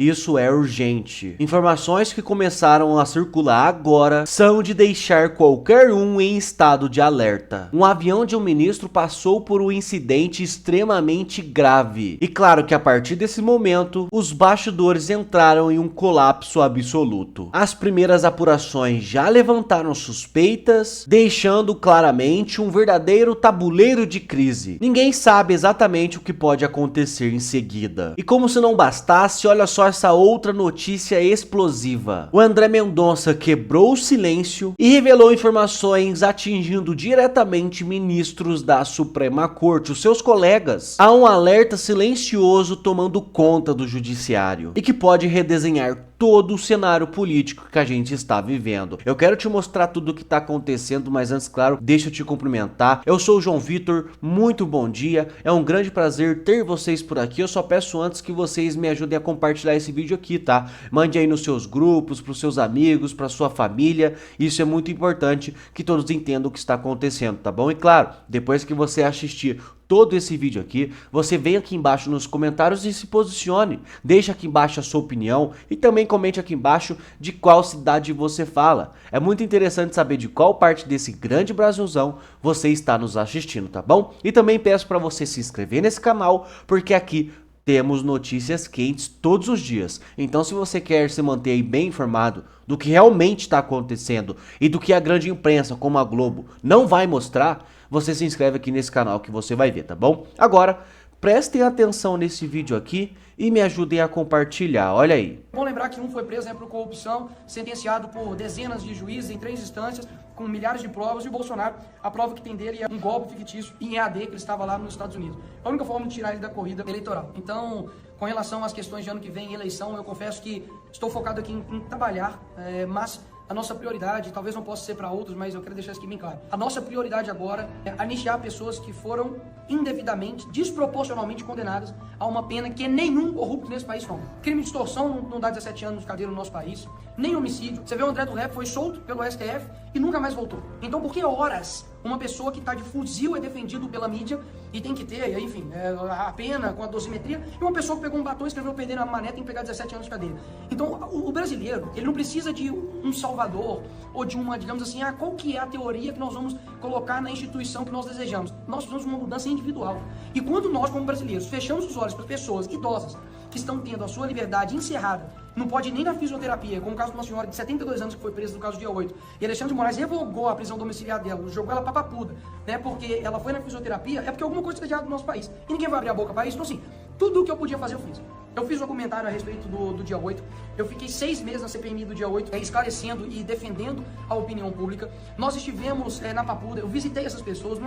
Isso é urgente. Informações que começaram a circular agora são de deixar qualquer um em estado de alerta. Um avião de um ministro passou por um incidente extremamente grave. E claro que a partir desse momento, os bastidores entraram em um colapso absoluto. As primeiras apurações já levantaram suspeitas, deixando claramente um verdadeiro tabuleiro de crise. Ninguém sabe exatamente o que pode acontecer em seguida. E como se não bastasse, olha só essa outra notícia explosiva. O André Mendonça quebrou o silêncio e revelou informações atingindo diretamente ministros da Suprema Corte, os seus colegas. Há um alerta silencioso tomando conta do judiciário e que pode redesenhar todo o cenário político que a gente está vivendo. Eu quero te mostrar tudo o que está acontecendo, mas antes, claro, deixa eu te cumprimentar. Eu sou o João Vitor, muito bom dia, é um grande prazer ter vocês por aqui. Eu só peço antes que vocês me ajudem a compartilhar esse vídeo aqui, tá? Mande aí nos seus grupos, para os seus amigos, para sua família, isso é muito importante que todos entendam o que está acontecendo, tá bom? E claro, depois que você assistir todo esse vídeo aqui, você vem aqui embaixo nos comentários e se posicione. Deixa aqui embaixo a sua opinião e também comente aqui embaixo de qual cidade você fala. É muito interessante saber de qual parte desse grande Brasilzão você está nos assistindo, tá bom? E também peço para você se inscrever nesse canal, porque aqui temos notícias quentes todos os dias. Então, se você quer se manter aí bem informado do que realmente está acontecendo e do que a grande imprensa, como a Globo, não vai mostrar, você se inscreve aqui nesse canal que você vai ver, tá bom? Agora, prestem atenção nesse vídeo aqui e me ajudem a compartilhar, olha aí. Bom lembrar que um foi preso por corrupção, sentenciado por dezenas de juízes em 3 instâncias, com milhares de provas, e o Bolsonaro, a prova que tem dele é um golpe fictício em EAD, que ele estava lá nos Estados Unidos. A única forma de tirar ele da corrida eleitoral. Então, com relação às questões de ano que vem, eleição, eu confesso que estou focado aqui em trabalhar, mas a nossa prioridade, talvez não possa ser para outros, mas eu quero deixar isso aqui bem claro. A nossa prioridade agora é anistiar pessoas que foram indevidamente, desproporcionalmente condenadas a uma pena que nenhum corrupto nesse país toma. Crime de extorsão não dá 17 anos de cadeia no nosso país, nem homicídio. Você vê o André do Rap foi solto pelo STF e nunca mais voltou. Então por que horas uma pessoa que está de fuzil é defendido pela mídia e tem que ter, enfim, a pena com a dosimetria, e uma pessoa que pegou um batom e escreveu perder na mané tem que pegar 17 anos de cadeia? Então o brasileiro, ele não precisa de um salvador ou de uma, digamos assim, qual que é a teoria que nós vamos colocar na instituição que nós desejamos? Nós precisamos de uma mudança individual. E quando nós, como brasileiros, fechamos os olhos para pessoas idosas que estão tendo a sua liberdade encerrada, não pode ir nem na fisioterapia, como o caso de uma senhora de 72 anos que foi presa no caso do dia 8, e Alexandre de Moraes revogou a prisão domiciliar dela, jogou ela pra papuda, né, porque ela foi na fisioterapia, é porque alguma coisa está de errado no nosso país, e ninguém vai abrir a boca para isso. Então assim, tudo o que eu podia fazer eu fiz. Eu fiz um documentário a respeito do dia 8, eu fiquei 6 meses na CPMI do dia 8, esclarecendo e defendendo a opinião pública. Nós estivemos na Papuda, eu visitei essas pessoas,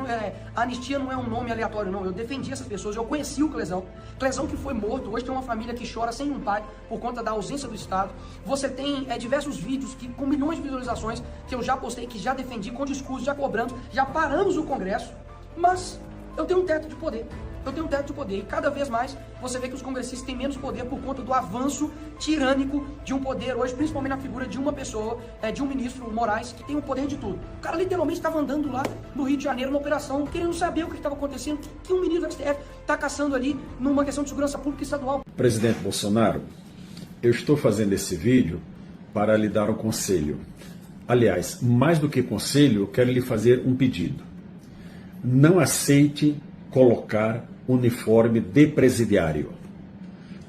a anistia não é um nome aleatório não, eu defendi essas pessoas, eu conheci o Clezão que foi morto, hoje tem uma família que chora sem um pai por conta da ausência do Estado. Você tem diversos vídeos que, com milhões de visualizações que eu já postei, que já defendi com discurso, já cobramos, já paramos o Congresso, mas eu tenho um teto de poder. Eu tenho um teto de poder e cada vez mais você vê que os congressistas têm menos poder por conta do avanço tirânico de um poder hoje, principalmente na figura de uma pessoa, de um ministro, Moraes, que tem o poder de tudo. O cara literalmente estava andando lá no Rio de Janeiro, na operação, querendo saber o que estava acontecendo, que um ministro do STF está caçando ali numa questão de segurança pública estadual. Presidente Bolsonaro, eu estou fazendo esse vídeo para lhe dar um conselho. Aliás, mais do que conselho, eu quero lhe fazer um pedido. Não aceite colocar uniforme de presidiário.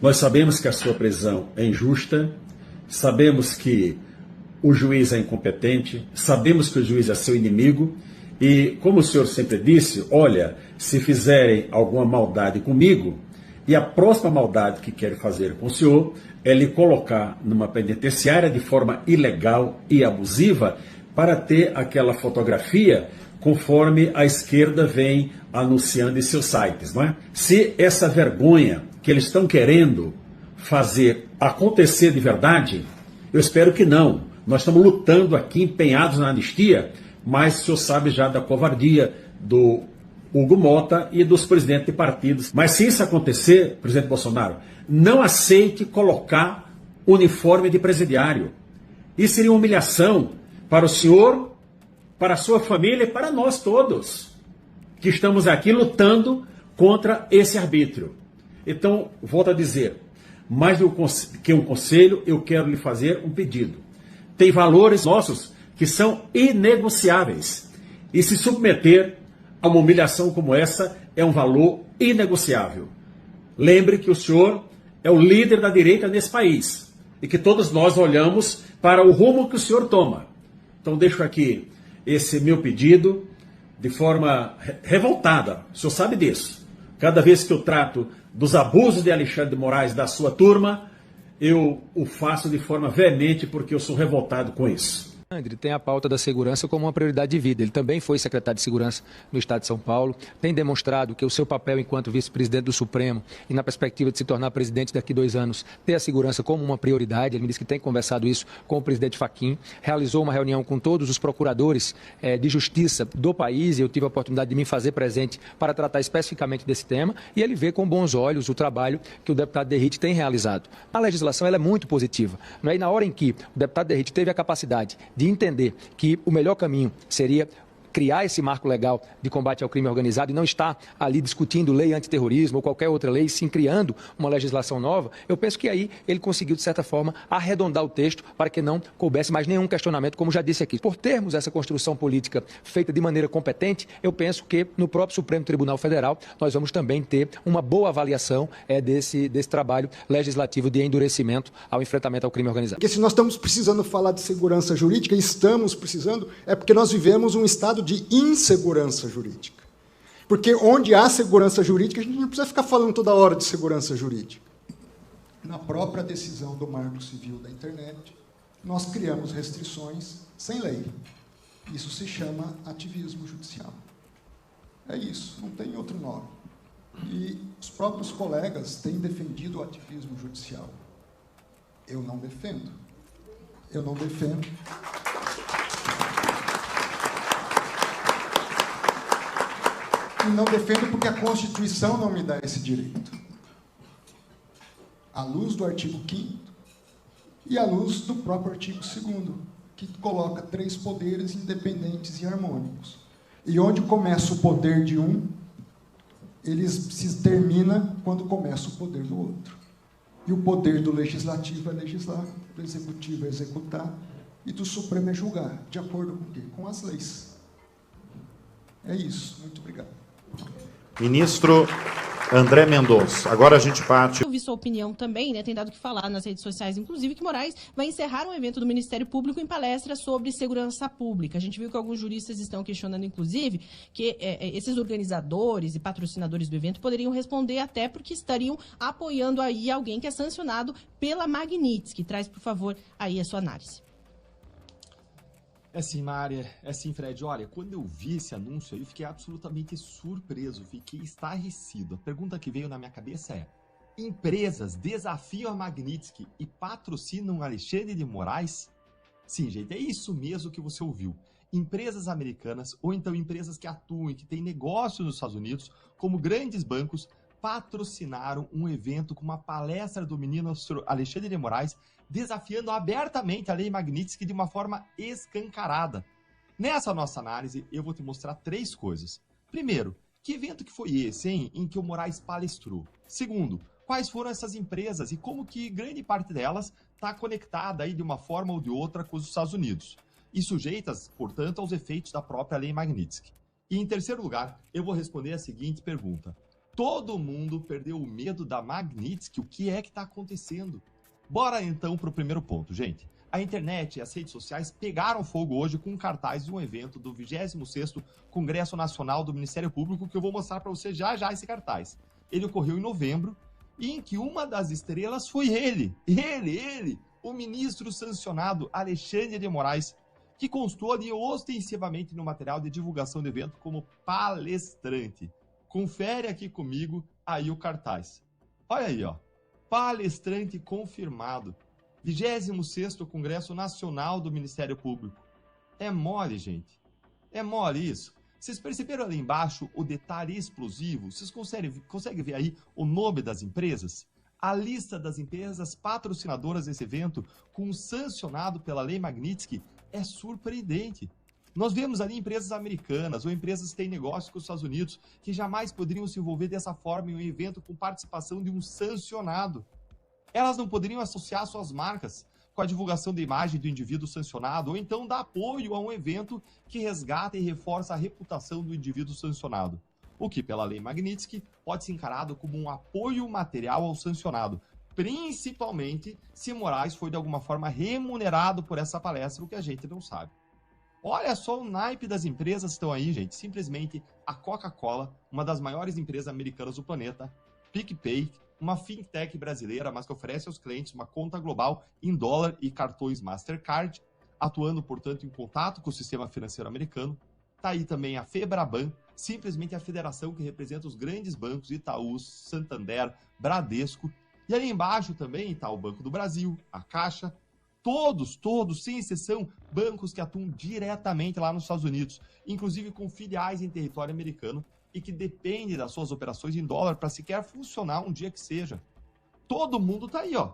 Nós sabemos que a sua prisão é injusta, sabemos que o juiz é incompetente, sabemos que o juiz é seu inimigo e, como o senhor sempre disse, olha, se fizerem alguma maldade comigo, e a próxima maldade que quero fazer com o senhor é lhe colocar numa penitenciária de forma ilegal e abusiva para ter aquela fotografia conforme a esquerda vem anunciando em seus sites, não é? Se essa vergonha que eles estão querendo fazer acontecer de verdade, eu espero que não. Nós estamos lutando aqui, empenhados na anistia, mas o senhor sabe já da covardia do Hugo Mota e dos presidentes de partidos. Mas se isso acontecer, presidente Bolsonaro, não aceite colocar uniforme de presidiário. Isso seria uma humilhação para o senhor, para a sua família e para nós todos, que estamos aqui lutando contra esse arbítrio. Então, volto a dizer, mais do que um conselho, eu quero lhe fazer um pedido. Tem valores nossos que são inegociáveis. E se submeter a uma humilhação como essa é um valor inegociável. Lembre que o senhor é o líder da direita nesse país e que todos nós olhamos para o rumo que o senhor toma. Então deixo aqui esse meu pedido de forma revoltada. O senhor sabe disso. Cada vez que eu trato dos abusos de Alexandre de Moraes da sua turma, eu o faço de forma veemente porque eu sou revoltado com isso. Ele tem a pauta da segurança como uma prioridade de vida. Ele também foi secretário de Segurança no Estado de São Paulo, tem demonstrado que o seu papel enquanto vice-presidente do Supremo e na perspectiva de se tornar presidente daqui a 2 anos, ter a segurança como uma prioridade. Ele me disse que tem conversado isso com o presidente Fachin, realizou uma reunião com todos os procuradores de justiça do país e eu tive a oportunidade de me fazer presente para tratar especificamente desse tema e ele vê com bons olhos o trabalho que o deputado Derrite tem realizado. A legislação ela é muito positiva. E na hora em que o deputado Derrite teve a capacidade de entender que o melhor caminho seria criar esse marco legal de combate ao crime organizado e não estar ali discutindo lei antiterrorismo ou qualquer outra lei, sim criando uma legislação nova, eu penso que aí ele conseguiu, de certa forma, arredondar o texto para que não coubesse mais nenhum questionamento, como já disse aqui. Por termos essa construção política feita de maneira competente, eu penso que no próprio Supremo Tribunal Federal nós vamos também ter uma boa avaliação desse trabalho legislativo de endurecimento ao enfrentamento ao crime organizado. Porque se nós estamos precisando falar de segurança jurídica, e estamos precisando, é porque nós vivemos um estado de insegurança jurídica. Porque onde há segurança jurídica, a gente não precisa ficar falando toda hora de segurança jurídica. Na própria decisão do Marco Civil da Internet, nós criamos restrições sem lei. Isso se chama ativismo judicial. É isso, não tem outro nome. E os próprios colegas têm defendido o ativismo judicial. Eu não defendo. Eu não defendo. E não defendo porque a Constituição não me dá esse direito. À luz do artigo 5º e à luz do próprio artigo 2º, que coloca 3 poderes independentes e harmônicos. E onde começa o poder de um, ele se termina quando começa o poder do outro. E o poder do legislativo é legislar, do executivo é executar, e do Supremo é julgar, de acordo com o quê? Com as leis. É isso. Muito obrigado. Ministro André Mendonça. Agora a gente parte. Eu vi sua opinião também, né? Tem dado o que falar nas redes sociais, inclusive, que Moraes vai encerrar um evento do Ministério Público em palestra sobre segurança pública. A gente viu que alguns juristas estão questionando, inclusive, que esses organizadores e patrocinadores do evento poderiam responder até porque estariam apoiando aí alguém que é sancionado pela Magnitsky. Traz, por favor, aí a sua análise. É sim, Mária. É sim, Fred. Olha, quando eu vi esse anúncio, eu fiquei absolutamente surpreso, fiquei estarrecido. A pergunta que veio na minha cabeça é: empresas desafiam a Magnitsky e patrocinam Alexandre de Moraes? Sim, gente, é isso mesmo que você ouviu. Empresas americanas, ou então empresas que atuam e que têm negócios nos Estados Unidos, como grandes bancos, patrocinaram um evento com uma palestra do ministro Alexandre de Moraes, desafiando abertamente a lei Magnitsky de uma forma escancarada. Nessa nossa análise, eu vou te mostrar 3 coisas. Primeiro, que evento que foi esse, hein, em que o Moraes palestrou? Segundo, quais foram essas empresas e como que grande parte delas está conectada aí de uma forma ou de outra com os Estados Unidos e sujeitas, portanto, aos efeitos da própria lei Magnitsky. E em terceiro lugar, eu vou responder a seguinte pergunta: todo mundo perdeu o medo da Magnitsky? O que é que está acontecendo? Bora então para o primeiro ponto, gente. A internet e as redes sociais pegaram fogo hoje com um cartaz de um evento do 26º Congresso Nacional do Ministério Público, que eu vou mostrar para você já já esse cartaz. Ele ocorreu em novembro e em que uma das estrelas foi ele, o ministro sancionado Alexandre de Moraes, que constou ali ostensivamente no material de divulgação do evento como palestrante. Confere aqui comigo aí o cartaz. Olha aí, ó. Palestrante confirmado. 26º Congresso Nacional do Ministério Público. É mole, gente. É mole isso. Vocês perceberam ali embaixo o detalhe explosivo? Vocês conseguem ver aí o nome das empresas? A lista das empresas patrocinadoras desse evento, com sancionado pela lei Magnitsky, é surpreendente. Nós vemos ali empresas americanas ou empresas que têm negócio com os Estados Unidos que jamais poderiam se envolver dessa forma em um evento com participação de um sancionado. Elas não poderiam associar suas marcas com a divulgação da imagem do indivíduo sancionado ou então dar apoio a um evento que resgata e reforça a reputação do indivíduo sancionado, o que, pela lei Magnitsky, pode ser encarado como um apoio material ao sancionado, principalmente se Moraes foi de alguma forma remunerado por essa palestra, o que a gente não sabe. Olha só o naipe das empresas que estão aí, gente. Simplesmente a Coca-Cola, uma das maiores empresas americanas do planeta, PicPay, uma fintech brasileira, mas que oferece aos clientes uma conta global em dólar e cartões Mastercard, atuando, portanto, em contato com o sistema financeiro americano. Está aí também a Febraban, simplesmente a federação que representa os grandes bancos Itaú, Santander, Bradesco. E ali embaixo também está o Banco do Brasil, a Caixa, todos, sem exceção, bancos que atuam diretamente lá nos Estados Unidos, inclusive com filiais em território americano e que dependem das suas operações em dólar para sequer funcionar um dia que seja. Todo mundo está aí, ó,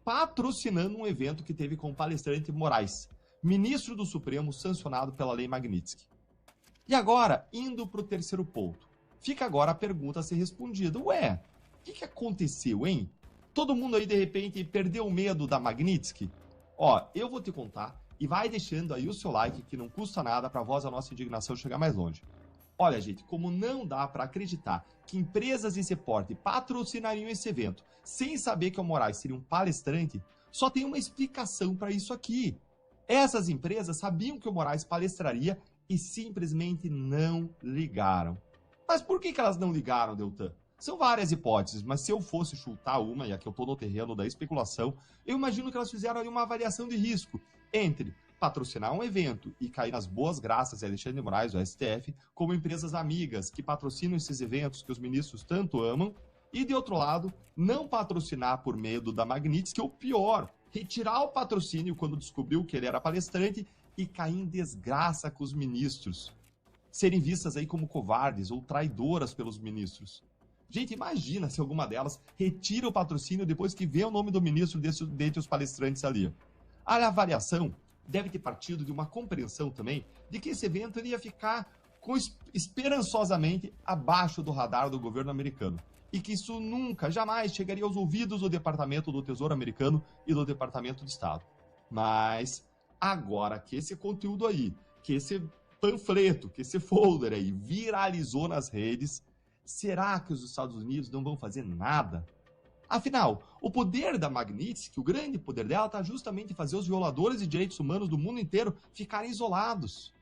patrocinando um evento que teve como palestrante Moraes, ministro do Supremo sancionado pela lei Magnitsky. E agora, indo para o terceiro ponto, fica agora a pergunta a ser respondida. Ué, o que aconteceu, hein? Todo mundo aí, de repente, perdeu o medo da Magnitsky? Ó, eu vou te contar e vai deixando aí o seu like, que não custa nada para a voz da nossa indignação chegar mais longe. Olha, gente, como não dá para acreditar que empresas desse porte patrocinariam esse evento sem saber que o Moraes seria um palestrante, só tem uma explicação para isso aqui. Essas empresas sabiam que o Moraes palestraria e simplesmente não ligaram. Mas por que elas não ligaram, Deltan? São várias hipóteses, mas se eu fosse chutar uma, e aqui eu estou no terreno da especulação, eu imagino que elas fizeram ali uma avaliação de risco entre patrocinar um evento e cair nas boas graças de Alexandre de Moraes, do STF, como empresas amigas que patrocinam esses eventos que os ministros tanto amam, e de outro lado, não patrocinar por medo da Magnitsky, ou pior, retirar o patrocínio quando descobriu que ele era palestrante e cair em desgraça com os ministros. Serem vistas aí como covardes ou traidoras pelos ministros. Gente, imagina se alguma delas retira o patrocínio depois que vê o nome do ministro dentre os palestrantes ali. A avaliação deve ter partido de uma compreensão também de que esse evento ia ficar esperançosamente abaixo do radar do governo americano. E que isso nunca, jamais chegaria aos ouvidos do Departamento do Tesouro americano e do Departamento de Estado. Mas agora que esse conteúdo aí, que esse panfleto, que esse folder aí viralizou nas redes, será que os Estados Unidos não vão fazer nada? Afinal, o poder da Magnitsky, o grande poder dela, está justamente em fazer os violadores de direitos humanos do mundo inteiro ficarem isolados.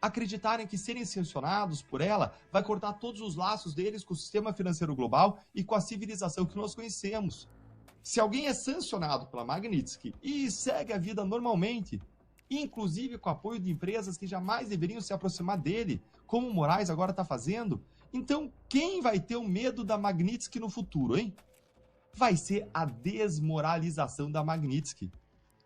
Acreditarem que serem sancionados por ela vai cortar todos os laços deles com o sistema financeiro global e com a civilização que nós conhecemos. Se alguém é sancionado pela Magnitsky e segue a vida normalmente, inclusive com apoio de empresas que jamais deveriam se aproximar dele, como o Moraes agora está fazendo, então quem vai ter o medo da Magnitsky no futuro, hein? Vai ser a desmoralização da Magnitsky.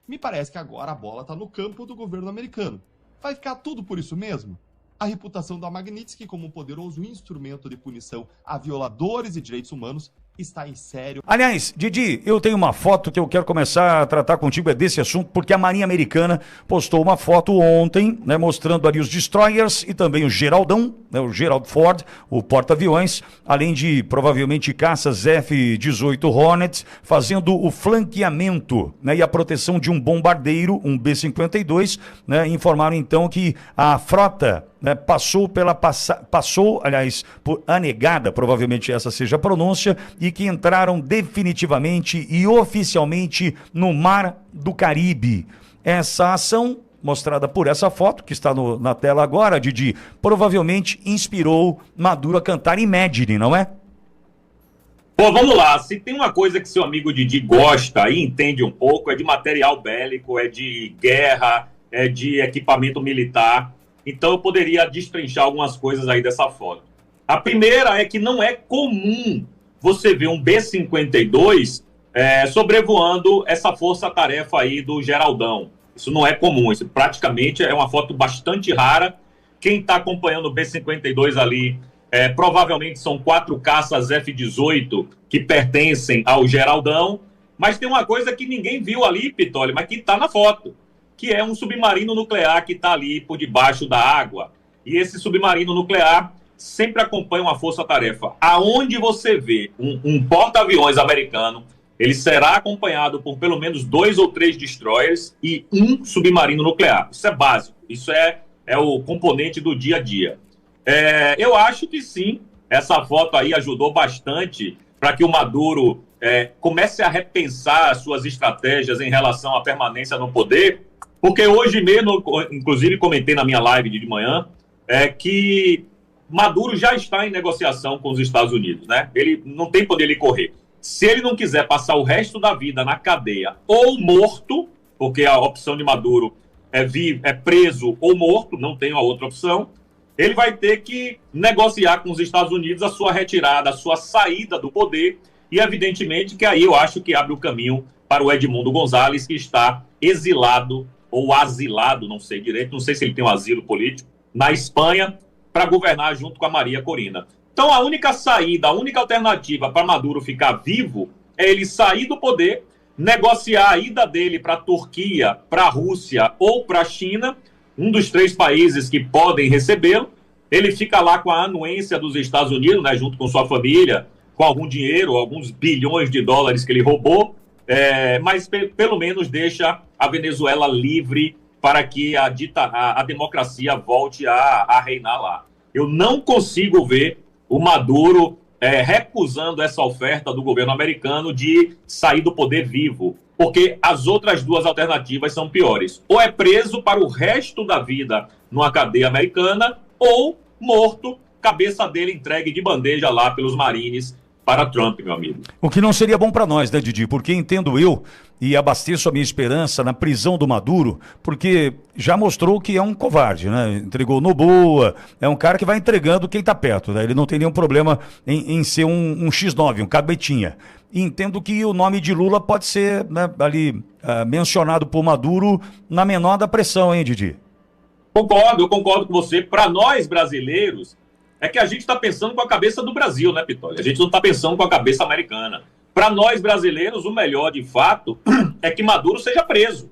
Me parece que agora a bola está no campo do governo americano. Vai ficar tudo por isso mesmo? A reputação da Magnitsky como um poderoso instrumento de punição a violadores de direitos humanos está em sério. Aliás, Didi, eu tenho uma foto que eu quero começar a tratar contigo desse assunto, porque a Marinha Americana postou uma foto ontem, né, mostrando ali os destroyers e também o Geraldão, né, o Gerald Ford, o porta-aviões, além de provavelmente caças F-18 Hornet, fazendo o flanqueamento, né, e a proteção de um bombardeiro, um B-52, né, informaram então que a frota, né, passou, aliás, por anegada, provavelmente essa seja a pronúncia, e que entraram definitivamente e oficialmente no Mar do Caribe. Essa ação, mostrada por essa foto, que está na tela agora, Didi, provavelmente inspirou Maduro a cantar Imagine, não é? Bom, vamos lá. Se tem uma coisa que seu amigo Didi gosta e entende um pouco, é de material bélico, é de guerra, é de equipamento militar. Então eu poderia destrinchar algumas coisas aí dessa foto. A primeira é que não é comum você ver um B-52 sobrevoando essa força-tarefa aí do Geraldão. Isso não é comum, isso praticamente é uma foto bastante rara. Quem está acompanhando o B-52 ali, provavelmente são 4 caças F-18 que pertencem ao Geraldão, mas tem uma coisa que ninguém viu ali, Pitoli, mas que está na foto, que é um submarino nuclear que está ali por debaixo da água. E esse submarino nuclear sempre acompanha uma força-tarefa. Aonde você vê um porta-aviões americano ele será acompanhado por pelo menos 2 ou 3 destroyers e um submarino nuclear. Isso é básico, isso é o componente do dia a dia. Eu acho que sim, essa foto aí ajudou bastante para que o Maduro comece a repensar as suas estratégias em relação à permanência no poder, porque hoje mesmo, inclusive comentei na minha live de manhã, que Maduro já está em negociação com os Estados Unidos, né? Ele não tem por ele correr. Se ele não quiser passar o resto da vida na cadeia ou morto, porque a opção de Maduro é preso ou morto, não tem a outra opção, ele vai ter que negociar com os Estados Unidos a sua retirada, a sua saída do poder, e evidentemente que aí eu acho que abre o caminho para o Edmundo Gonzalez, que está exilado ou asilado, não sei direito, não sei se ele tem um asilo político, na Espanha, para governar junto com a Maria Corina. Então a única saída, a única alternativa para Maduro ficar vivo é ele sair do poder, negociar a ida dele para a Turquia, para a Rússia ou para a China, um dos 3 países que podem recebê-lo. Ele fica lá com a anuência dos Estados Unidos, né, junto com sua família, com algum dinheiro, alguns bilhões de dólares que ele roubou, mas pelo menos deixa a Venezuela livre para que a democracia volte a reinar lá. Eu não consigo ver o Maduro recusando essa oferta do governo americano de sair do poder vivo, porque as outras 2 alternativas são piores. Ou é preso para o resto da vida numa cadeia americana, ou morto, cabeça dele entregue de bandeja lá pelos marines para Trump, meu amigo. O que não seria bom para nós, né, Didi? Porque entendo eu e abasteço a minha esperança na prisão do Maduro, porque já mostrou que é um covarde, né? Entregou Noboa, é um cara que vai entregando quem está perto, né? Ele não tem nenhum problema em ser um X9, um cabetinha. E entendo que o nome de Lula pode ser, né, ali mencionado por Maduro na menor da pressão, hein, Didi? Eu concordo com você. Para nós brasileiros, é que a gente está pensando com a cabeça do Brasil, né, Pitoli? A gente não está pensando com a cabeça americana. Para nós brasileiros, o melhor, de fato, é que Maduro seja preso,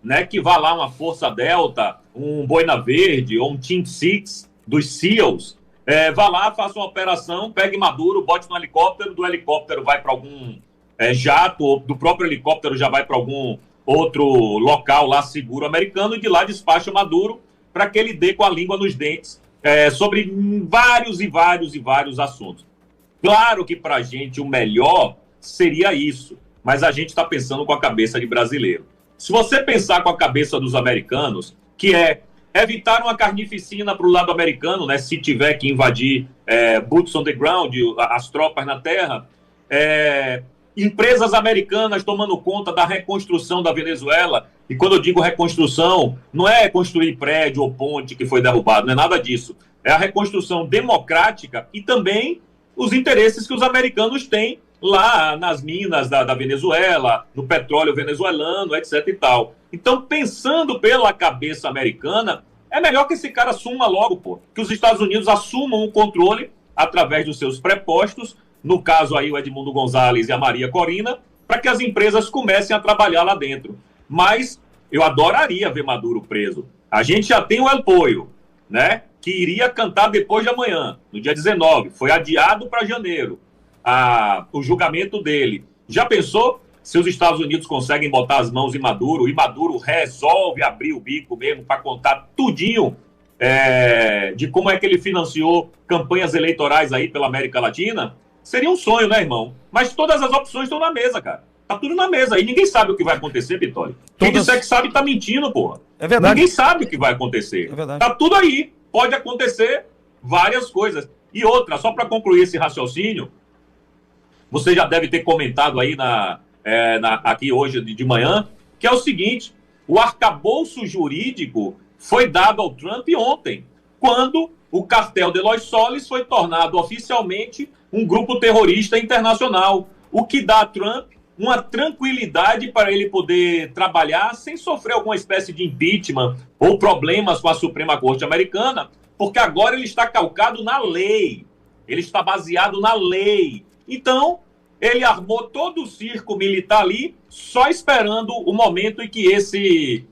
né? Que vá lá uma Força Delta, um Boina Verde ou um Team Six dos SEALs, vá lá, faça uma operação, pegue Maduro, bote no helicóptero, do helicóptero vai para algum jato, ou do próprio helicóptero já vai para algum outro local lá seguro americano, e de lá despacha Maduro para que ele dê com a língua nos dentes sobre vários e vários assuntos. Claro que para a gente o melhor seria isso, mas a gente está pensando com a cabeça de brasileiro. Se você pensar com a cabeça dos americanos, que é evitar uma carnificina para o lado americano, né, se tiver que invadir boots on the ground, as tropas na terra, empresas americanas tomando conta da reconstrução da Venezuela. E quando eu digo reconstrução, não é construir prédio ou ponte que foi derrubado, não é nada disso. É a reconstrução democrática e também os interesses que os americanos têm lá nas minas da Venezuela, no petróleo venezuelano, etc e tal. Então, pensando pela cabeça americana, é melhor que esse cara assuma logo, pô. Que os Estados Unidos assumam o controle através dos seus prepostos, no caso aí o Edmundo Gonzalez e a Maria Corina, para que as empresas comecem a trabalhar lá dentro. Mas eu adoraria ver Maduro preso. A gente já tem o El Pollo, né, que iria cantar depois de amanhã, no dia 19. Foi adiado para janeiro o julgamento dele. Já pensou se os Estados Unidos conseguem botar as mãos em Maduro e Maduro resolve abrir o bico mesmo para contar tudinho de como é que ele financiou campanhas eleitorais aí pela América Latina? Seria um sonho, né, irmão? Mas todas as opções estão na mesa, cara. Tá tudo na mesa. E ninguém sabe o que vai acontecer, Vitória. Quem disser que sabe tá mentindo, porra. É verdade. Ninguém sabe o que vai acontecer. É verdade. Tá tudo aí. Pode acontecer várias coisas. E outra, só para concluir esse raciocínio, você já deve ter comentado aí aqui hoje de manhã, que é o seguinte: o arcabouço jurídico foi dado ao Trump ontem, quando o cartel de Los Soles foi tornado oficialmente um grupo terrorista internacional, o que dá a Trump uma tranquilidade para ele poder trabalhar sem sofrer alguma espécie de impeachment ou problemas com a Suprema Corte Americana, porque agora ele está calcado na lei, ele está baseado na lei. Então, ele armou todo o circo militar ali, só esperando o momento em que esse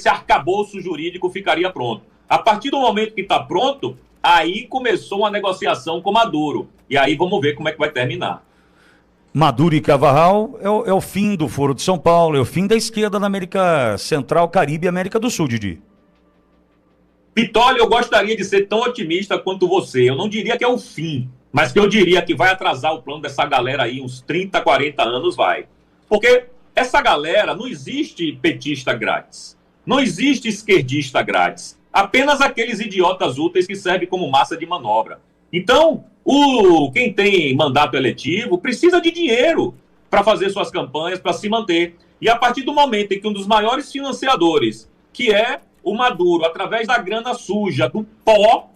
arcabouço jurídico ficaria pronto. A partir do momento que está pronto, aí começou uma negociação com Maduro. E aí vamos ver como é que vai terminar. Maduro e Carvajal é o fim do Foro de São Paulo, é o fim da esquerda na América Central, Caribe e América do Sul, Didi. Pitoli, eu gostaria de ser tão otimista quanto você. Eu não diria que é o fim, mas que eu diria que vai atrasar o plano dessa galera aí, uns 30, 40 anos vai. Porque essa galera, não existe petista grátis, não existe esquerdista grátis, apenas aqueles idiotas úteis que servem como massa de manobra. Então, quem tem mandato eletivo precisa de dinheiro para fazer suas campanhas, para se manter. E a partir do momento em que um dos maiores financiadores, que é o Maduro, através da grana suja, do pó,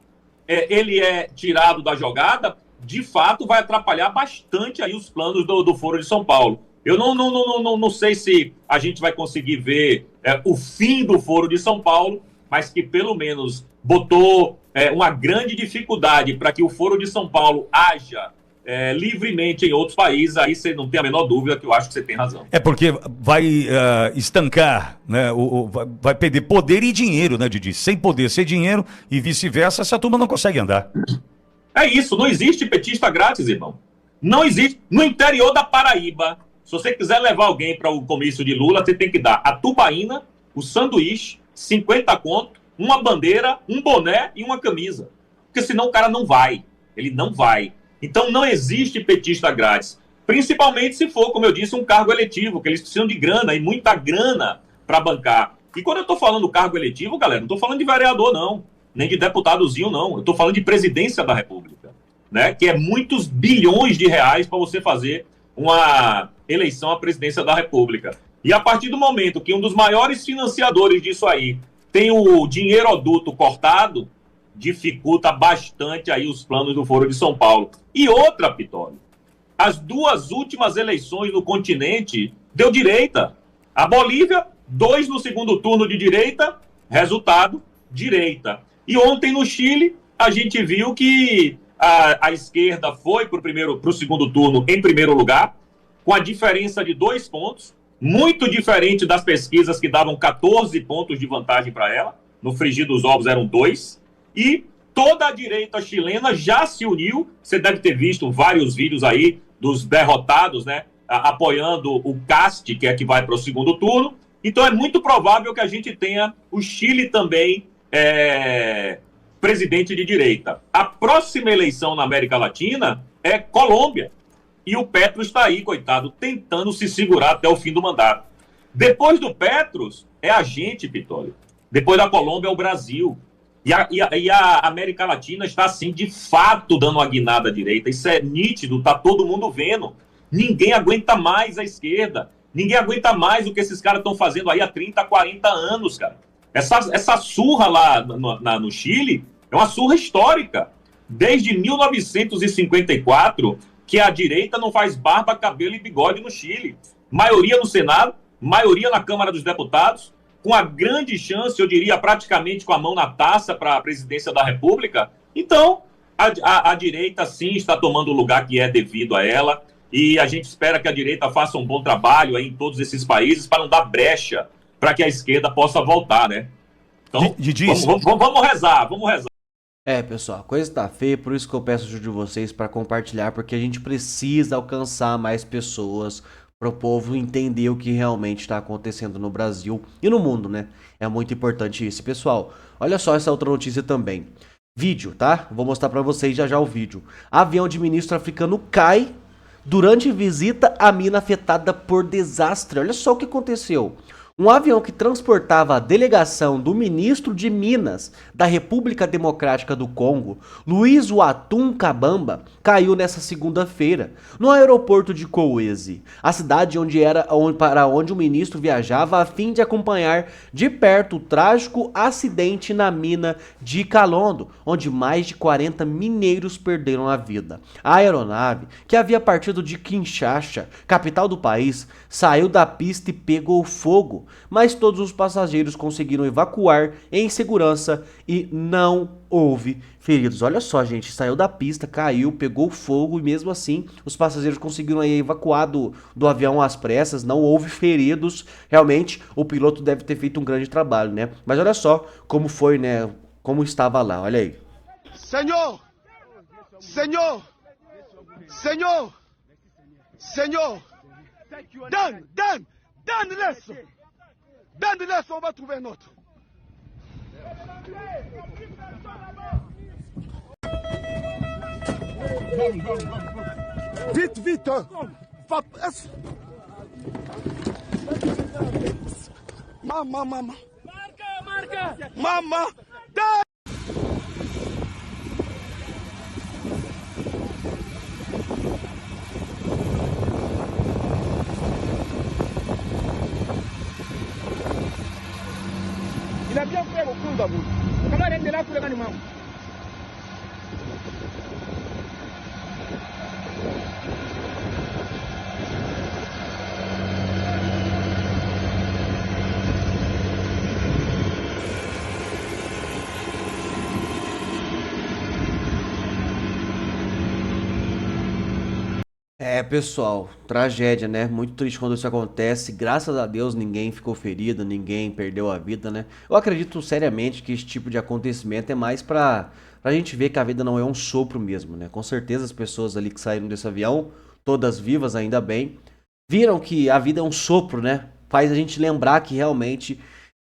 ele é tirado da jogada, de fato vai atrapalhar bastante aí os planos do Foro de São Paulo. Eu não sei se a gente vai conseguir ver o fim do Foro de São Paulo, mas que pelo menos botou uma grande dificuldade para que o Foro de São Paulo haja livremente em outros países. Aí você não tem a menor dúvida que eu acho que você tem razão. É porque vai estancar, né? Vai perder poder e dinheiro, né, Didi? Sem poder, sem dinheiro e vice-versa, essa turma não consegue andar. É isso, não existe petista grátis, irmão. Não existe. No interior da Paraíba, se você quiser levar alguém para o comício de Lula, você tem que dar a tubaína, o sanduíche, 50 conto, uma bandeira, um boné e uma camisa. Porque senão o cara não vai. Ele não vai. Então não existe petista grátis. Principalmente se for, como eu disse, um cargo eletivo, que eles precisam de grana, e muita grana para bancar. E quando eu estou falando cargo eletivo, galera, não estou falando de vereador, não. Nem de deputadozinho, não. Eu estou falando de presidência da República, né? Que é muitos bilhões de reais para você fazer uma eleição à presidência da República. E a partir do momento que um dos maiores financiadores disso aí tem o dinheiroduto cortado, dificulta bastante aí os planos do Foro de São Paulo. E outra, Pitoli, as duas últimas eleições no continente deu direita. A Bolívia, 2 no segundo turno de direita, resultado, direita. E ontem no Chile, a gente viu que a esquerda foi para o segundo turno em primeiro lugar, com a diferença de 2 pontos, muito diferente das pesquisas que davam 14 pontos de vantagem para ela. No frigir dos ovos eram 2. E toda a direita chilena já se uniu. Você deve ter visto vários vídeos aí dos derrotados, né, apoiando o Cast, que é que vai para o segundo turno. Então é muito provável que a gente tenha o Chile também presidente de direita. A próxima eleição na América Latina é Colômbia. E o Petro está aí, coitado, tentando se segurar até o fim do mandato. Depois do Petros, é a gente, Pitoli. Depois da Colômbia, é o Brasil. E a América Latina está, assim, de fato, dando uma guinada à direita. Isso é nítido, está todo mundo vendo. Ninguém aguenta mais a esquerda. Ninguém aguenta mais o que esses caras estão fazendo aí há 30, 40 anos, cara. Essa surra lá no Chile é uma surra histórica. Desde 1954, que a direita não faz barba, cabelo e bigode no Chile. Maioria no Senado, maioria na Câmara dos Deputados, com a grande chance, eu diria, praticamente com a mão na taça para a presidência da República. Então, a direita, sim, está tomando o lugar que é devido a ela, e a gente espera que a direita faça um bom trabalho aí em todos esses países para não dar brecha para que a esquerda possa voltar, né? Então, vamos rezar, vamos rezar. Pessoal, a coisa tá feia, por isso que eu peço ajuda de vocês para compartilhar, porque a gente precisa alcançar mais pessoas para o povo entender o que realmente está acontecendo no Brasil e no mundo, né? É muito importante isso. Pessoal, olha só essa outra notícia também. Vídeo, tá? Vou mostrar para vocês já o vídeo. Avião de ministro africano cai durante visita a mina afetada por desastre. Olha só o que aconteceu. Um avião que transportava a delegação do ministro de Minas da República Democrática do Congo, Luiz Watum Kabamba, caiu nessa segunda-feira no aeroporto de Kolwezi, a cidade para onde o ministro viajava a fim de acompanhar de perto o trágico acidente na mina de Kalondo, onde mais de 40 mineiros perderam a vida. A aeronave, que havia partido de Kinshasa, capital do país, saiu da pista e pegou fogo, mas todos os passageiros conseguiram evacuar em segurança e não houve feridos. Olha só, gente, saiu da pista, caiu, pegou fogo e mesmo assim os passageiros conseguiram aí evacuar do avião às pressas, não houve feridos. Realmente o piloto deve ter feito um grande trabalho, né? Mas olha só como foi, né? Como estava lá, olha aí. Senhor! Senhor! Senhor! Senhor, donne leçon. Donne leçon, on va trouver un autre. Vite, vite, hein. Mama. Marca. Mama. Il a bien fait au coup d'abord. Comment elle est là pour les animaux? Pessoal, tragédia, né? Muito triste quando isso acontece. Graças a Deus ninguém ficou ferido, ninguém perdeu a vida, né? Eu acredito seriamente que esse tipo de acontecimento é mais pra gente ver que a vida não é um sopro mesmo, né? Com certeza as pessoas ali que saíram desse avião, todas vivas, ainda bem, viram que a vida é um sopro, né? Faz a gente lembrar que realmente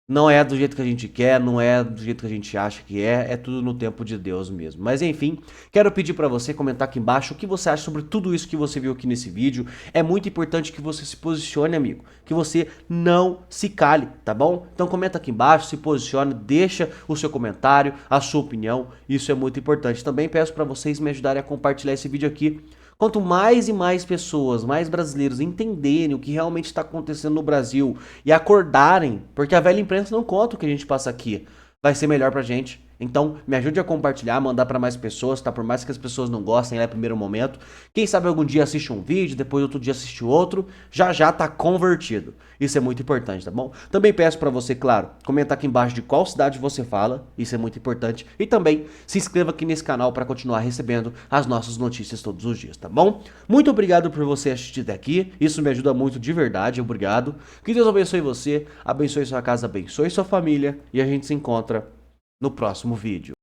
não é do jeito que a gente quer, não é do jeito que a gente acha que é tudo no tempo de Deus mesmo. Mas enfim, quero pedir para você comentar aqui embaixo o que você acha sobre tudo isso que você viu aqui nesse vídeo. É muito importante que você se posicione, amigo, que você não se cale, tá bom? Então comenta aqui embaixo, se posicione, deixa o seu comentário, a sua opinião, isso é muito importante. Também peço para vocês me ajudarem a compartilhar esse vídeo aqui. Quanto mais e mais pessoas, mais brasileiros entenderem o que realmente está acontecendo no Brasil e acordarem, porque a velha imprensa não conta o que a gente passa aqui, vai ser melhor pra gente. Então, me ajude a compartilhar, mandar para mais pessoas, tá? Por mais que as pessoas não gostem, é primeiro momento. Quem sabe algum dia assiste um vídeo, depois outro dia assiste outro, já tá convertido. Isso é muito importante, tá bom? Também peço para você, claro, comentar aqui embaixo de qual cidade você fala, isso é muito importante. E também se inscreva aqui nesse canal para continuar recebendo as nossas notícias todos os dias, tá bom? Muito obrigado por você assistir até aqui, isso me ajuda muito de verdade, obrigado. Que Deus abençoe você, abençoe sua casa, abençoe sua família e a gente se encontra no próximo vídeo.